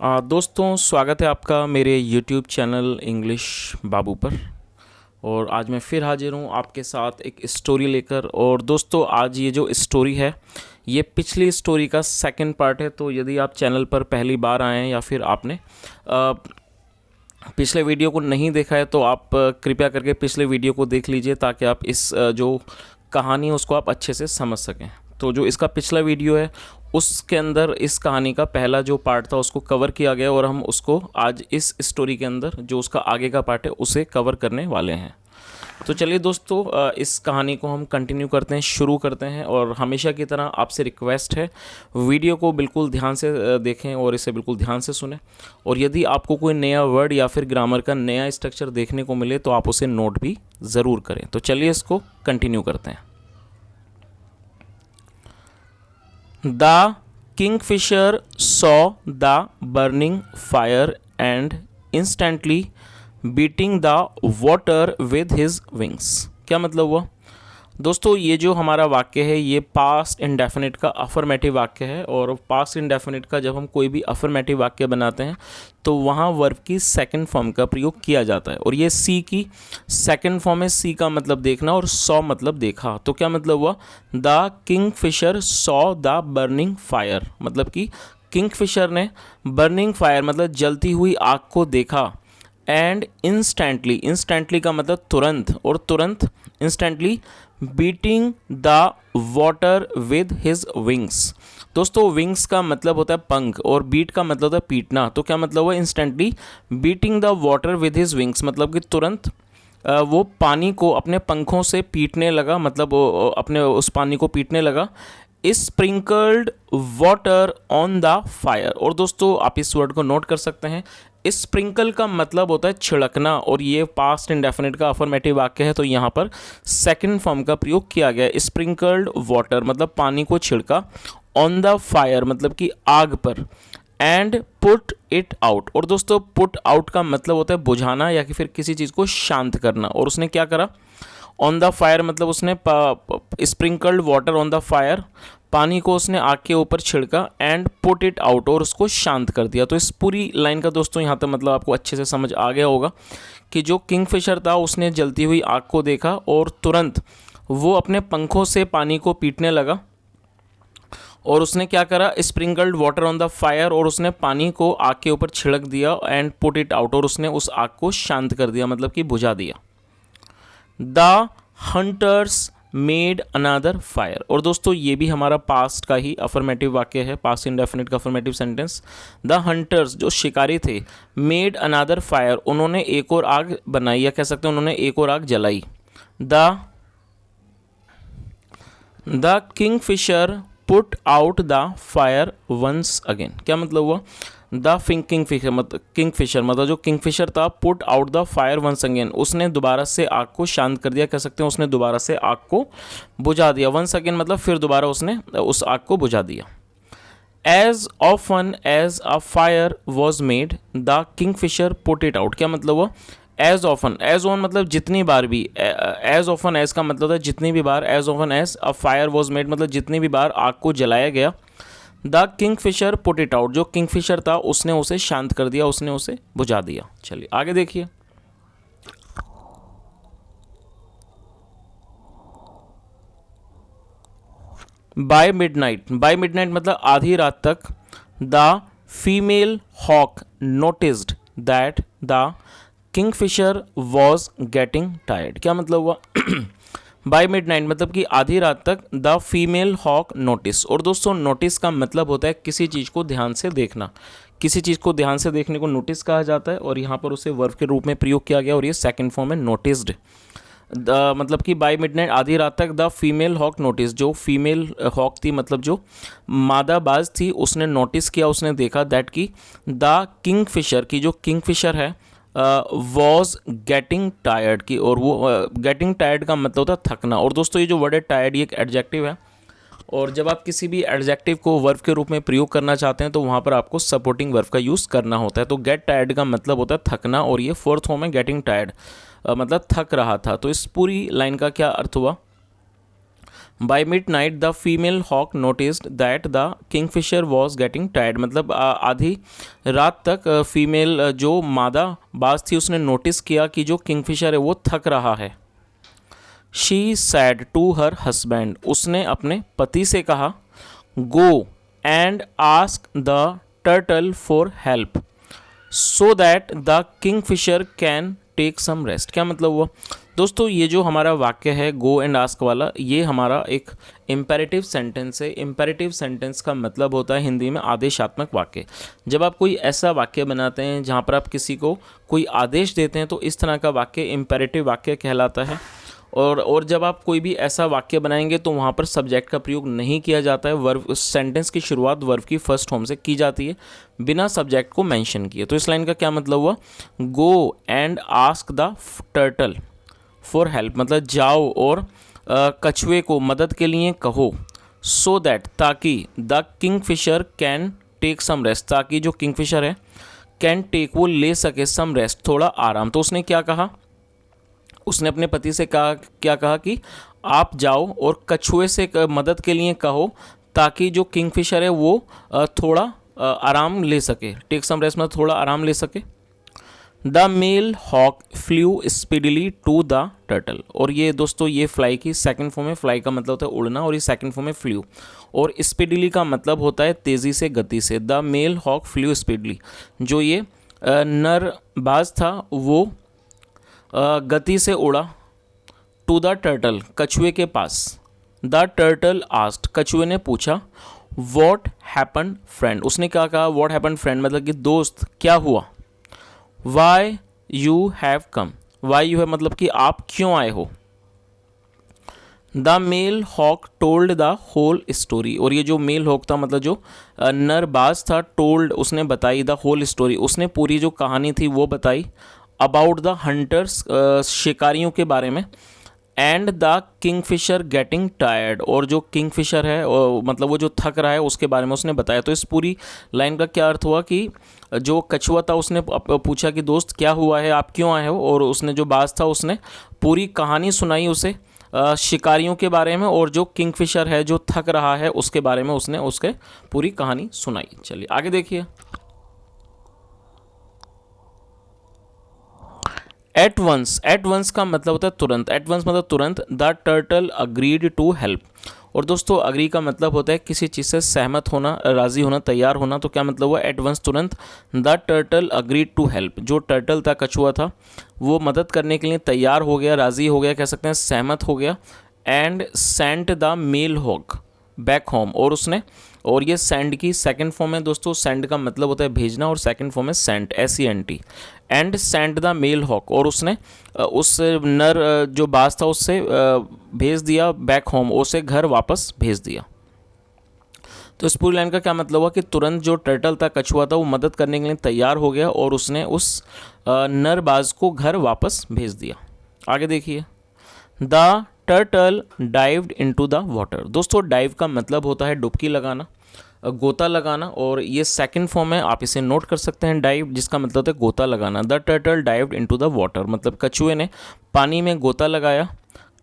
दोस्तों, स्वागत है आपका मेरे YouTube चैनल इंग्लिश बाबू पर। और आज मैं फिर हाजिर हूँ आपके साथ एक स्टोरी लेकर। और दोस्तों, आज ये जो स्टोरी है ये पिछली स्टोरी का सेकंड पार्ट है। तो यदि आप चैनल पर पहली बार आए हैं या फिर आपने पिछले वीडियो को नहीं देखा है तो आप कृपया करके पिछले वीडियो को देख लीजिए, ताकि आप इस जो कहानी है उसको आप अच्छे से समझ सकें। तो जो इसका पिछला वीडियो है उसके अंदर इस कहानी का पहला जो पार्ट था उसको कवर किया गया, और हम उसको आज इस स्टोरी के अंदर जो उसका आगे का पार्ट है उसे कवर करने वाले हैं। तो चलिए दोस्तों, इस कहानी को हम कंटिन्यू करते हैं, शुरू करते हैं। और हमेशा की तरह आपसे रिक्वेस्ट है, वीडियो को बिल्कुल ध्यान से देखें और इसे बिल्कुल ध्यान से सुनें। और यदि आपको कोई नया वर्ड या फिर ग्रामर का नया स्ट्रक्चर देखने को मिले तो आप उसे नोट भी ज़रूर करें। तो चलिए इसको कंटिन्यू करते हैं। The kingfisher saw the burning fire and instantly beating the water with his wings। क्या मतलब हुआ दोस्तों? ये जो हमारा वाक्य है ये पास्ट इंडेफिनिट का अफर्मेटिव वाक्य है। और पास्ट इंडेफिनिट का जब हम कोई भी अफर्मेटिव वाक्य बनाते हैं तो वहाँ वर्ब की सेकंड फॉर्म का प्रयोग किया जाता है। और ये सी की सेकंड फॉर्म है। सी का मतलब देखना और सॉ मतलब देखा। तो क्या मतलब हुआ? The Kingfisher saw the burning fire, मतलब कि किंगफिशर ने बर्निंग फायर मतलब जलती हुई आग को देखा। एंड इंस्टेंटली, इंस्टेंटली का मतलब तुरंत, और तुरंत instantly beating the water with his wings. दोस्तों, विंग्स का मतलब होता है पंख और बीट का मतलब होता है पीटना। तो क्या मतलब हुआ? Instantly beating the water with his wings, मतलब कि तुरंत वो पानी को अपने पंखों से पीटने लगा, मतलब वो अपने उस पानी को पीटने लगा। Sprinkled water on the fire. और दोस्तों, आप इस वर्ड को नोट कर सकते हैं। स्प्रिंकल का मतलब होता है छिड़कना, और ये पास्ट इंडेफिनिट का अफर्मेटिव वाक्य है। तो यहाँ पर सेकंड फॉर्म का प्रयोग किया गया। स्प्रिंकल्ड वाटर मतलब पानी को छिड़का, ऑन द फायर मतलब कि आग पर, एंड पुट इट आउट। और दोस्तों, पुट आउट का मतलब होता है बुझाना या कि फिर किसी चीज़ को शांत करना। और उसने क्या करा? ऑन द फायर मतलब उसने sprinkled water on the fire, पानी को उसने आग के ऊपर छिड़का, एंड पुट इट आउट और उसको शांत कर दिया। तो इस पूरी लाइन का दोस्तों यहाँ तक मतलब आपको अच्छे से समझ आ गया होगा कि जो किंगफिशर था उसने जलती हुई आग को देखा और तुरंत वो अपने पंखों से पानी को पीटने लगा। और उसने क्या करा? Sprinkled water on the fire, और उसने पानी को आग के ऊपर छिड़क दिया, एंड पुट इट आउट और उसने उस आग को शांत कर दिया, मतलब कि बुझा दिया। The hunters made another fire. और दोस्तों, ये भी हमारा पास्ट का ही अफर्मेटिव वाक्य है, पास्ट इंडेफिनिट का अफर्मेटिव सेंटेंस। द हंटर्स जो शिकारी थे, मेड अनदर फायर उन्होंने एक और आग बनाई, या कह सकते हैं उन्होंने एक और आग जलाई। The kingfisher put out the fire once again. क्या मतलब हुआ? द किंगफिशर मतलब जो किंगफिशर था, put out the fire once again, उसने दोबारा से आग को शांत कर दिया, कह सकते हैं उसने दोबारा से आग को बुझा दिया। वंस अगेन मतलब फिर दोबारा उसने उस आग को बुझा दिया। As often as a fire was made the kingfisher put it out. क्या मतलब हुआ? एज ऑफन, एज ऑन मतलब जितनी बार भी, एज ऑफन एज का मतलब है जितनी भी बार, as often as a fire was made मतलब जितनी भी बार आग को जलाया गया। The kingfisher put it out, जो किंगफिशर था उसने उसे शांत कर दिया, उसने उसे बुझा दिया। चलिए आगे देखिए। बाय मिडनाइट, बाय मिडनाइट मतलब आधी रात तक, the female hawk noticed that the kingfisher was getting tired. क्या मतलब हुआ? बाय मिडनाइट मतलब कि आधी रात तक द फीमेल हॉक नोटिस। और दोस्तों, नोटिस का मतलब होता है किसी चीज़ को ध्यान से देखना। किसी चीज़ को ध्यान से देखने को नोटिस कहा जाता है, और यहाँ पर उसे वर्ब के रूप में प्रयोग किया गया, और ये सेकंड फॉर्म है नोटिस्ड। मतलब कि बाय मिडनाइट आधी रात तक द फीमेल हॉक नोटिस, जो फीमेल हॉक थी मतलब जो मादाबाज थी उसने नोटिस किया, उसने देखा दैट कि द किंगफिशर की जो किंगफिशर है वॉज गेटिंग टायर्ड की। और वो गेटिंग टायर्ड का मतलब होता है थकना। और दोस्तों, ये जो वर्ड है टायर्ड ये एक एडजेक्टिव है, और जब आप किसी भी एडजेक्टिव को वर्ब के रूप में प्रयोग करना चाहते हैं तो वहाँ पर आपको सपोर्टिंग वर्ब का यूज़ करना होता है। तो गेट टायर्ड का मतलब होता है थकना, और ये फोर्थ फॉर्म है गेटिंग टायर्ड मतलब थक रहा था। तो इस पूरी लाइन का क्या अर्थ हुआ? By midnight the female hawk noticed that the kingfisher was getting tired, मतलब आधी रात तक फीमेल जो मादा बाज थी उसने नोटिस किया कि जो किंगफिशर है वो थक रहा है। She said to her husband, उसने अपने पति से कहा, go and ask the turtle for help so that the kingfisher can take some rest. क्या मतलब हुआ दोस्तों, ये जो हमारा वाक्य है गो एंड आस्क वाला, ये हमारा एक इम्पेरेटिव सेंटेंस है। इम्पेरेटिव सेंटेंस का मतलब होता है हिंदी में आदेशात्मक वाक्य। जब आप कोई ऐसा वाक्य बनाते हैं जहाँ पर आप किसी को कोई आदेश देते हैं तो इस तरह का वाक्य इम्पेरेटिव वाक्य कहलाता है। और जब आप कोई भी ऐसा वाक्य बनाएंगे तो वहाँ पर सब्जेक्ट का प्रयोग नहीं किया जाता है। वर्ब, सेंटेंस की शुरुआत वर्ब की फर्स्ट फॉर्म से की जाती है बिना सब्जेक्ट को मेंशन किए। तो इस लाइन का क्या मतलब हुआ, go and ask the turtle for help, मतलब जाओ और कछुए को मदद के लिए कहो, सो दैट, ताकि the kingfisher can take some rest, ताकि जो किंगफिशर है कैन टेक, वो ले सके सम रेस्ट, थोड़ा आराम। तो उसने क्या कहा, उसने अपने पति से कहा, क्या कहा कि आप जाओ और कछुए से मदद के लिए कहो ताकि जो किंगफिशर है वो थोड़ा आराम ले सके। टेक सम रेस्ट में थोड़ा आराम ले सके। The male hawk flew speedily to the turtle, और ये दोस्तों ये फ्लाई की सेकंड फॉर्म है। फ्लाई का मतलब होता है उड़ना और ये सेकंड फॉर्म है फ्लू, और स्पीडली का मतलब होता है तेज़ी से, गति से। The male hawk flew speedily, जो ये नर बाज था वो गति से उड़ा, टू द टर्टल, कछुए के पास। द टर्टल आस्क्ड, कछुए ने पूछा, वॉट हैपन फ्रेंड, उसने क्या कहा, वॉट हैपन फ्रेंड मतलब कि दोस्त क्या हुआ। Why you have come, why you have मतलब कि आप क्यों आए हो। The male hawk told the whole story, और ये जो मेल हॉक था मतलब जो नरबाज था, टोल्ड उसने बताई, द होल स्टोरी उसने पूरी जो कहानी थी वो बताई, अबाउट द हंटर्स शिकारियों के बारे में, and the Kingfisher getting tired, और जो किंगफिशर है मतलब वो जो थक रहा है उसके बारे में उसने बताया। तो इस पूरी लाइन का क्या अर्थ हुआ कि जो कछुआ था उसने पूछा कि दोस्त क्या हुआ है, आप क्यों आए हो, और उसने जो बाज था उसने पूरी कहानी सुनाई उसे शिकारियों के बारे में, और जो किंगफिशर है जो थक रहा है उसके बारे में उसने उसके पूरी कहानी सुनाई। चलिए आगे देखिए। एट वंस का मतलब होता है तुरंत। एट वंस मतलब तुरंत। The turtle agreed to help, और दोस्तों अग्री का मतलब होता है किसी चीज़ से सहमत होना, राज़ी होना, तैयार होना। तो क्या मतलब हुआ, एट वंस तुरंत। The turtle agreed to help, जो टर्टल था कछुआ था वो मदद करने के लिए तैयार हो गया, राज़ी हो गया, कह सकते हैं सहमत हो गया। And sent the male hawk back home, और उसने, और ये सेंड की सेकंड फॉर्म है दोस्तों। सेंड का मतलब होता है भेजना और सेकंड फॉर्म है sent, SENT। And sent the male hawk, और उसने उस नर जो बाज था उससे भेज दिया बैक होम, उसे घर वापस भेज दिया। तो इस पूरी लाइन का क्या मतलब हुआ कि तुरंत जो टर्टल था कछुआ था वो मदद करने के लिए तैयार हो गया और उसने उस नर बाज को घर वापस भेज दिया। आगे देखिए। The turtle dived into the water, दोस्तों डाइव का मतलब होता है डुबकी लगाना, गोता लगाना, और ये सेकंड फॉर्म है, आप इसे नोट कर सकते हैं डाइव, जिसका मतलब होता है गोता लगाना। The turtle dived into the water मतलब कछुए ने पानी में गोता लगाया।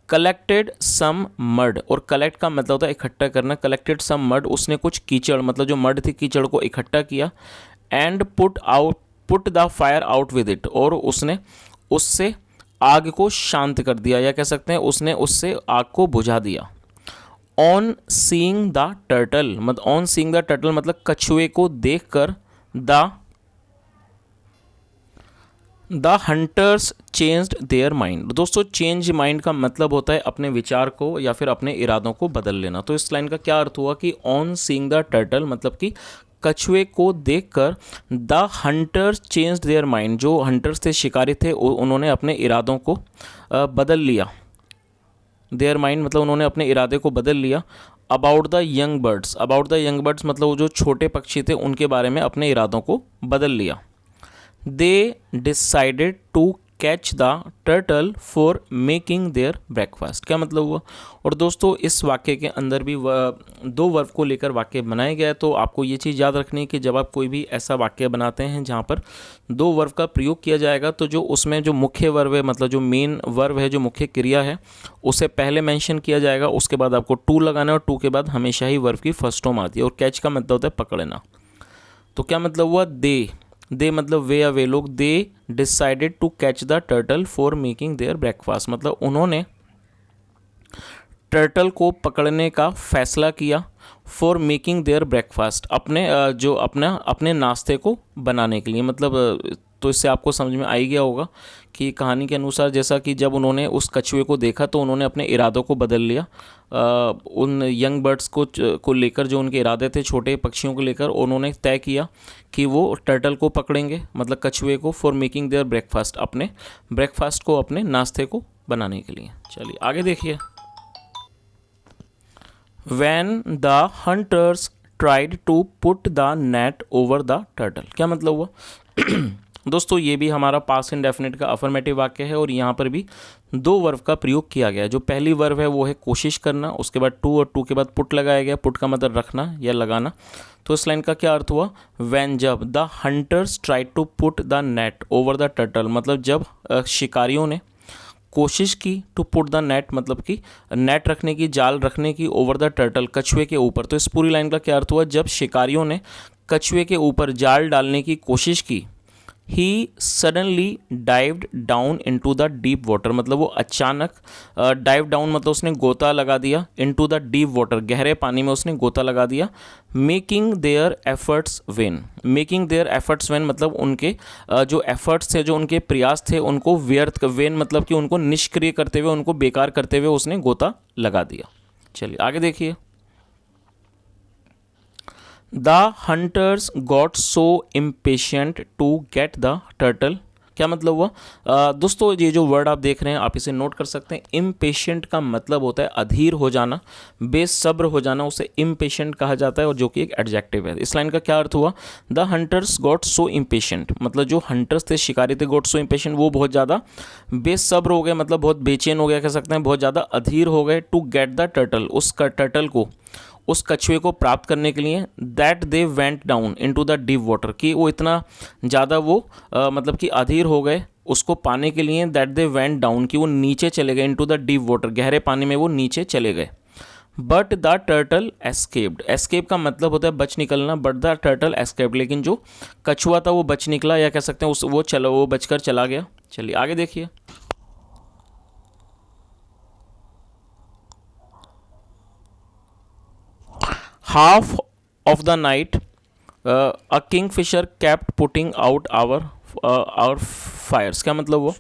कलेक्टेड सम मड, और कलेक्ट का मतलब होता है इकट्ठा करना। कलेक्टेड सम मड, उसने कुछ कीचड़ मतलब जो मड थी कीचड़ को इकट्ठा किया। And put the fire out with it, और उसने उससे आग को शांत कर दिया, या कह सकते हैं उसने उससे आग को बुझा दिया। ऑन सीइंग द टर्टल मतलब ऑन सीइंग द टर्टल मतलब कछुए को देखकर the hunters changed their mind, दोस्तों चेंज माइंड का मतलब होता है अपने विचार को या फिर अपने इरादों को बदल लेना। तो इस लाइन का क्या अर्थ हुआ कि ऑन सीइंग द टर्टल मतलब कि कछुए को देखकर the hunters changed their mind, जो हंटर्स थे शिकारी थे उन्होंने अपने इरादों को बदल लिया। देयर माइंड मतलब उन्होंने अपने इरादे को बदल लिया। About the young birds, about the young birds मतलब वो जो छोटे पक्षी थे उनके बारे में अपने इरादों को बदल लिया। They decided to catch the turtle for making their breakfast. क्या मतलब हुआ? और दोस्तों इस वाक्य के अंदर भी दो वर्ब को लेकर वाक्य बनाया गया है। तो आपको ये चीज़ याद रखनी है कि जब आप कोई भी ऐसा वाक्य बनाते हैं जहाँ पर दो वर्ब का प्रयोग किया जाएगा, तो जो उसमें जो मुख्य वर्ब है, मतलब जो मेन वर्ब है, जो मुख्य क्रिया है, उसे पहले मेंशन किया जाएगा, उसके बाद आपको टू लगाना है, और टू के बाद हमेशा ही वर्ब की फर्स्ट फॉर्म आती है। और कैच का मतलब होता है पकड़ना। तो क्या मतलब हुआ? दे मतलब वे या वे लोग, they decided to catch the turtle for making their breakfast, मतलब उन्होंने टर्टल को पकड़ने का फैसला किया फॉर मेकिंग देयर ब्रेकफास्ट, अपने नाश्ते को बनाने के लिए। मतलब तो इससे आपको समझ में आ ही गया होगा कि कहानी के अनुसार जैसा कि जब उन्होंने उस कछुए को देखा तो उन्होंने अपने इरादों को बदल लिया। उन यंग बर्ड्स को लेकर, जो उनके इरादे थे छोटे पक्षियों को लेकर, उन्होंने तय किया कि वो टर्टल को पकड़ेंगे, मतलब कछुए को, फॉर मेकिंग देयर ब्रेकफास्ट, अपने ब्रेकफास्ट को, अपने नाश्ते को बनाने के लिए। चलिए आगे देखिए। When the hunters tried to put the net over the turtle, क्या मतलब हुआ? दोस्तों ये भी हमारा पास्ट इंडेफिनिट का अफर्मेटिव वाक्य है, और यहाँ पर भी दो वर्ब का प्रयोग किया गया है। जो पहली वर्ब है वो है कोशिश करना, उसके बाद टू, और टू के बाद पुट लगाया गया। पुट का मतलब रखना या लगाना। तो इस लाइन का क्या अर्थ हुआ? वैन, जब the hunters tried to put the net over the turtle, मतलब जब शिकारियों ने कोशिश की टू पुट द नेट, मतलब कि नेट रखने की, जाल रखने की, ओवर द टर्टल, कछुए के ऊपर। तो इस पूरी लाइन का क्या अर्थ हुआ? जब शिकारियों ने कछुए के ऊपर जाल डालने की कोशिश की, he suddenly dived down into the deep water, मतलब वो अचानक, डाइव डाउन मतलब उसने गोता लगा दिया, इनटू द डीप वाटर, गहरे पानी में उसने गोता लगा दिया। Making their efforts when, making their efforts when मतलब उनके जो एफर्ट्स थे, जो उनके प्रयास थे, उनको व्यर्थ, वेन मतलब कि उनको निष्क्रिय करते हुए, उनको बेकार करते हुए उसने गोता लगा दिया। चलिए आगे देखिए। The hunters got so impatient to get the turtle, क्या मतलब हुआ? दोस्तों ये जो वर्ड आप देख रहे हैं आप इसे नोट कर सकते हैं। इम्पेशेंट का मतलब होता है अधीर हो जाना, बेसब्र हो जाना, उसे इम्पेशेंट कहा जाता है, और जो कि एक एडजेक्टिव है। इस लाइन का क्या अर्थ हुआ? The hunters got so impatient, मतलब जो हंटर्स थे, शिकारी थे, गॉट सो इम्पेशेंट, वो बहुत ज़्यादा बेसब्र हो गए, मतलब बहुत बेचैन हो गया कह सकते हैं, बहुत ज़्यादा अधीर हो गए। टू गेट द टर्टल, उस टर्टल को, उस कछुए को प्राप्त करने के लिए। That they went down into the deep water, कि वो इतना ज़्यादा वो मतलब कि अधीर हो गए उसको पाने के लिए। दैट दे वेंट डाउन, कि वो नीचे चले गए, इनटू द डीप वाटर, गहरे पानी में वो नीचे चले गए। But the turtle escaped, escape का मतलब होता है बच निकलना, बट द टर्टल एस्केप्ड, लेकिन जो कछुआ था वो बच निकला, या कह सकते हैं वो बचकर चला गया। चलिए आगे देखिए। Half of the night, a kingfisher kept putting out our fires, क्या मतलब हुआ?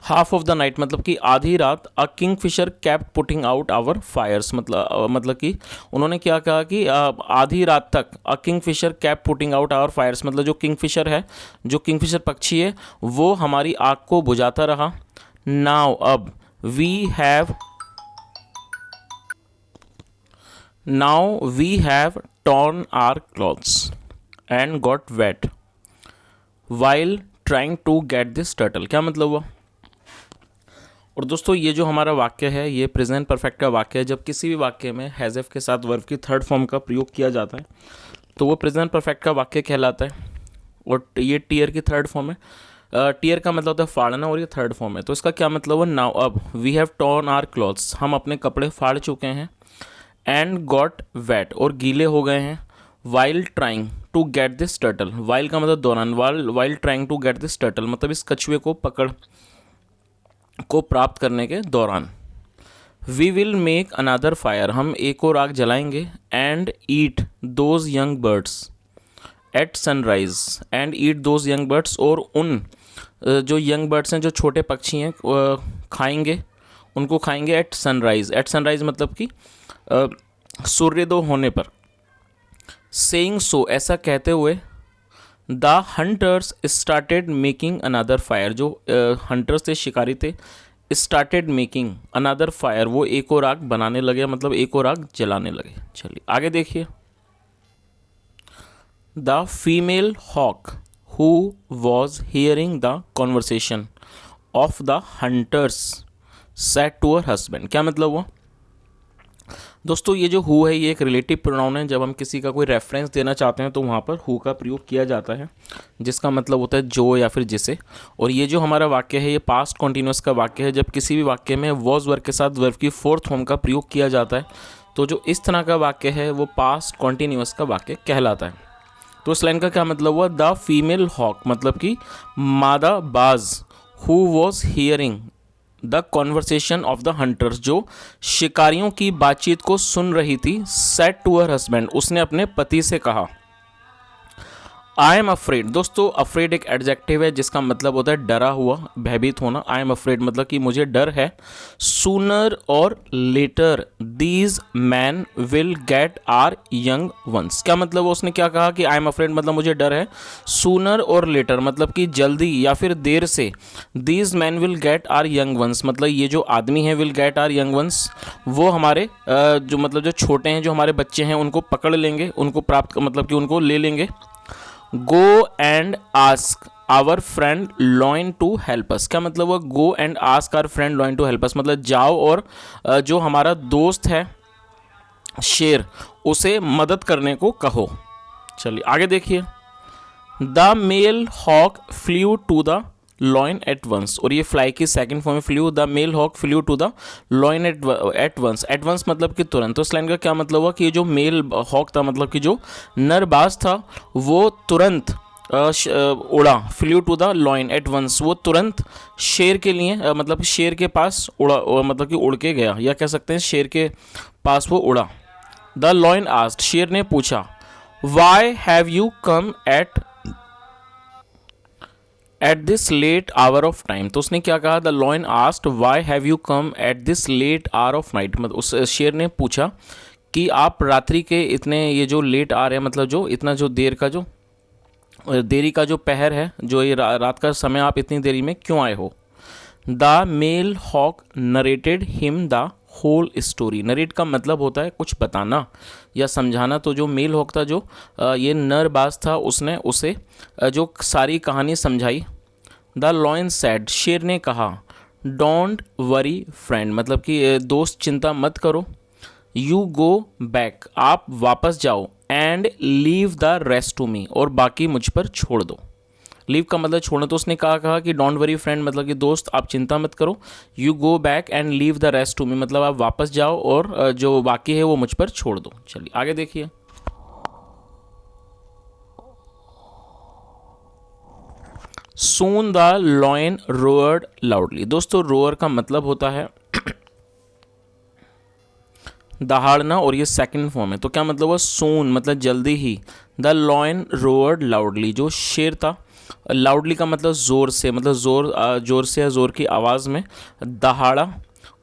हाफ ऑफ द नाइट मतलब कि आधी रात, a kingfisher kept putting out our fires, मतलब कि उन्होंने क्या कहा कि आधी रात तक, a kingfisher kept putting out our fires, मतलब जो किंगफिशर है, जो किंगफिशर पक्षी है, वो हमारी आग को बुझाता रहा। नाउ, अब, Now we have torn our clothes and got wet while trying to get this turtle, क्या मतलब हुआ? और दोस्तों ये जो हमारा वाक्य है ये प्रेजेंट परफेक्ट का वाक्य है। जब किसी भी वाक्य में हैज़ एफ के साथ वर्ब की थर्ड फॉर्म का प्रयोग किया जाता है तो वो प्रेजेंट परफेक्ट का वाक्य कहलाता है। और ये टीयर की थर्ड फॉर्म है। टीयर का मतलब होता है फाड़ना, और ये थर्ड फॉर्म है। तो इसका क्या मतलब हुआ? नाउ, अब, we have torn our clothes, हम अपने कपड़े फाड़ चुके हैं, एंड गॉट वेट, और गीले हो गए हैं, while trying to get this turtle, while का मतलब दौरान, while trying to get this turtle मतलब इस कछुए को प्राप्त करने के दौरान। We will make another fire, हम एक और आग जलाएंगे, and eat those young birds at sunrise, and eat those young birds, और उन जो यंग बर्ड्स हैं, जो छोटे पक्षी हैं, खाएंगे, उनको खाएंगे एट सनराइज। एट सनराइज मतलब कि सूर्योदय होने पर। सेइंग सो, ऐसा कहते हुए, the hunters started making another fire, जो हंटर्स थे, शिकारी थे, स्टार्टेड मेकिंग अनदर फायर, वो एक और आग बनाने लगे, मतलब एक और आग जलाने लगे। चलिए आगे देखिए। The female hawk who was hearing the conversation of the hunters said to her husband। क्या मतलब हुआ दोस्तों, ये जो हु है ये एक रिलेटिव प्रोनाउन है। जब हम किसी का कोई रेफरेंस देना चाहते हैं तो वहाँ पर हु का प्रयोग किया जाता है, जिसका मतलब होता है जो या फिर जिसे। और ये जो हमारा वाक्य है ये पास्ट कॉन्टिन्यूस का वाक्य है। जब किसी भी वाक्य में वॉज वर्ब के साथ वर्ब की फोर्थ फॉर्म का प्रयोग किया जाता है तो जो इस तरह का वाक्य है वो पास्ट कॉन्टिन्यूस का वाक्य कहलाता है। तो इस लाइन का क्या मतलब हुआ, द फीमेल हॉक मतलब कि मादा बाज who was hearing the conversation of the hunters, जो शिकारियों की बातचीत को सुन रही थी, सेड टू हर हस्बैंड उसने अपने पति से कहा, आई एम अफ्रेड। दोस्तों अफ्रेड एक एडजेक्टिव है जिसका मतलब होता है डरा हुआ, भयभीत होना। आई एम अफ्रेड मतलब कि मुझे डर है। Sooner or later these men will get our young ones. क्या मतलब उसने क्या कहा कि आई एम अफ्रेड मतलब मुझे डर है। सूनर और लेटर मतलब कि जल्दी या फिर देर से। These men will get our young ones मतलब ये जो आदमी है will get our young ones, वो हमारे जो मतलब जो छोटे हैं, जो हमारे बच्चे हैं उनको पकड़ लेंगे, उनको प्राप्त मतलब कि उनको ले लेंगे। Go and ask our friend lion to help us. क्या मतलब वो go and ask our friend lion to help us मतलब जाओ और जो हमारा दोस्त है शेर उसे मदद करने को कहो। चलिए आगे देखिए, the male hawk flew to the lion at once. और ये फ्लाई की सेकंड फॉर्म में flew, the male hawk flew to the lion at once. At once मतलब कि तुरंत। तो इस लाइन का क्या मतलब हुआ कि ये जो मेल हॉक था मतलब कि जो नरबाज था वो तुरंत उड़ा। Flew to the lion at once, वो तुरंत शेर के लिए मतलब शेर के पास उड़ा, मतलब कि उड़ के गया, या कह सकते हैं शेर के पास वो उड़ा। द लॉइन आस्क्ड, शेर ने पूछा, why have you come at this late hour of time. तो उसने क्या कहा, the lion asked why have you come at this late hour of night. मतलब उस शेर ने पूछा कि आप रात्रि के इतने ये जो लेट आ रहे हैं मतलब जो इतना जो देरी का जो पहर है, जो ये रात का समय, आप इतनी देरी में क्यों आए हो। The male hawk narrated him the whole story. Narrate का मतलब होता है कुछ बताना या समझाना। तो जो मेल हॉक था, जो ये नरबाज था, उसने उसे जो सारी कहानी समझाई। द लॉयन सैड, शेर ने कहा, डोंट वरी फ्रेंड मतलब कि दोस्त चिंता मत करो। यू गो बैक, आप वापस जाओ। And leave the rest to me, और बाकी मुझ पर छोड़ दो। लीव का मतलब छोड़ना। तो उसने कहा कि डोंट वरी फ्रेंड मतलब कि दोस्त आप चिंता मत करो। You go back and leave the rest to me मतलब आप वापस जाओ और जो बाकी है वो मुझ पर छोड़ दो। चलिए आगे देखिए, सून द लॉयन रोअर्ड लाउडली। दोस्तों रोअर का मतलब होता है दहाड़ना, और ये सेकंड फॉर्म है। तो क्या मतलब हुआ, सून मतलब जल्दी ही। द लॉयन रोअर्ड लाउडली, जो शेर था, लाउडली का मतलब ज़ोर से, मतलब ज़ोर से या ज़ोर की आवाज़ में दहाड़ा।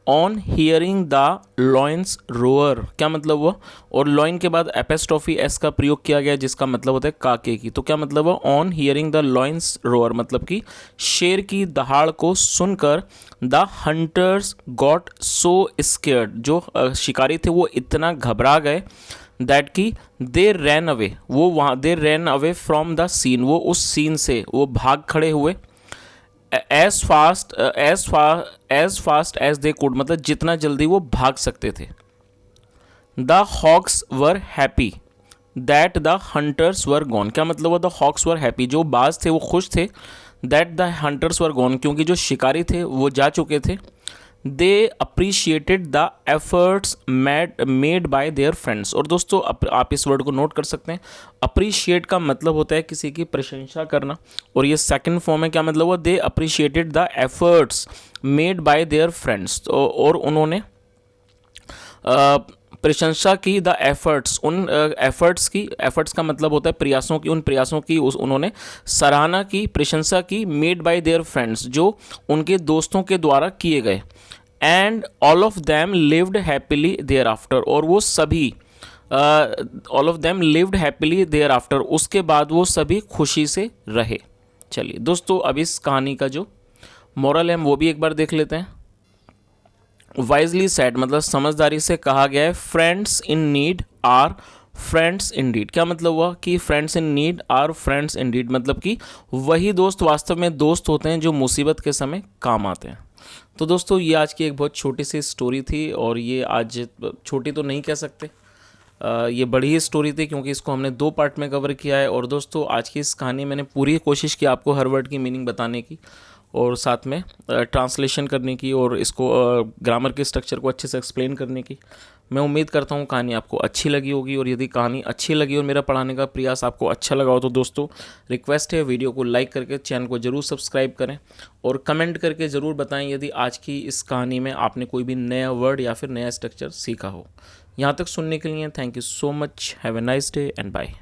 On hearing the lion's roar, क्या मतलब हुआ, और लॉइन के बाद एपेस्ट्रॉफी एस का प्रयोग किया गया जिसका मतलब होता है काके की। तो क्या मतलब हुआ, on hearing the lion's row or मतलब कि शेर की दहाड़ को सुनकर the hunters got so scared, जो शिकारी थे वो इतना घबरा गए, दैट कि दे रैन अवे, वो वहाँ they ran away from the scene, वो उस सीन से वो भाग खड़े हुए। As fast as they could मतलब जितना जल्दी वो भाग सकते थे। The hawks were happy that the hunters were gone. क्या मतलब हुआ, द हॉक्स वर हैप्पी, जो बाज थे वो खुश थे, that the hunters were gone क्योंकि जो शिकारी थे वो जा चुके थे। They appreciated the efforts made by their friends. और दोस्तों आप इस वर्ड को नोट कर सकते हैं, अप्रिशिएट का मतलब होता है किसी की प्रशंसा करना, और ये सेकंड फॉर्म है। क्या मतलब हुआ, they appreciated the efforts made by their friends, और उन्होंने प्रशंसा की द एफर्ट्स, उन एफर्ट्स की, एफर्ट्स का मतलब होता है प्रयासों की, उन प्रयासों की उन्होंने सराहना की, प्रशंसा की, मेड बाय देयर फ्रेंड्स, जो उनके दोस्तों के द्वारा किए गए। And all of them lived happily thereafter, और वो सभी all of them lived happily thereafter, उसके बाद वो सभी खुशी से रहे। चलिए दोस्तों अब इस कहानी का जो मोरल है वो भी एक बार देख लेते हैं। वाइजली सेड मतलब समझदारी से कहा गया है, friends in need are friends in deed. क्या मतलब हुआ कि friends in need are friends in deed, मतलब कि वही दोस्त वास्तव में दोस्त होते हैं जो मुसीबत के समय काम आते हैं। तो दोस्तों ये आज की एक बहुत छोटी सी स्टोरी थी, और ये आज छोटी तो नहीं कह सकते, ये बड़ी ही स्टोरी थी क्योंकि इसको हमने 2 पार्ट में कवर किया है। और दोस्तों आज की इस कहानी मैंने पूरी कोशिश की आपको हर वर्ड की मीनिंग बताने की, और साथ में ट्रांसलेशन करने की, और इसको ग्रामर के स्ट्रक्चर को अच्छे से एक्सप्लेन करने की। मैं उम्मीद करता हूँ कहानी आपको अच्छी लगी होगी, और यदि कहानी अच्छी लगी और मेरा पढ़ाने का प्रयास आपको अच्छा लगा हो तो दोस्तों रिक्वेस्ट है, वीडियो को लाइक करके चैनल को ज़रूर सब्सक्राइब करें, और कमेंट करके ज़रूर बताएं यदि आज की इस कहानी में आपने कोई भी नया वर्ड या फिर नया स्ट्रक्चर सीखा हो। यहाँ तक सुनने के लिए thank you so much. Have a nice day and bye.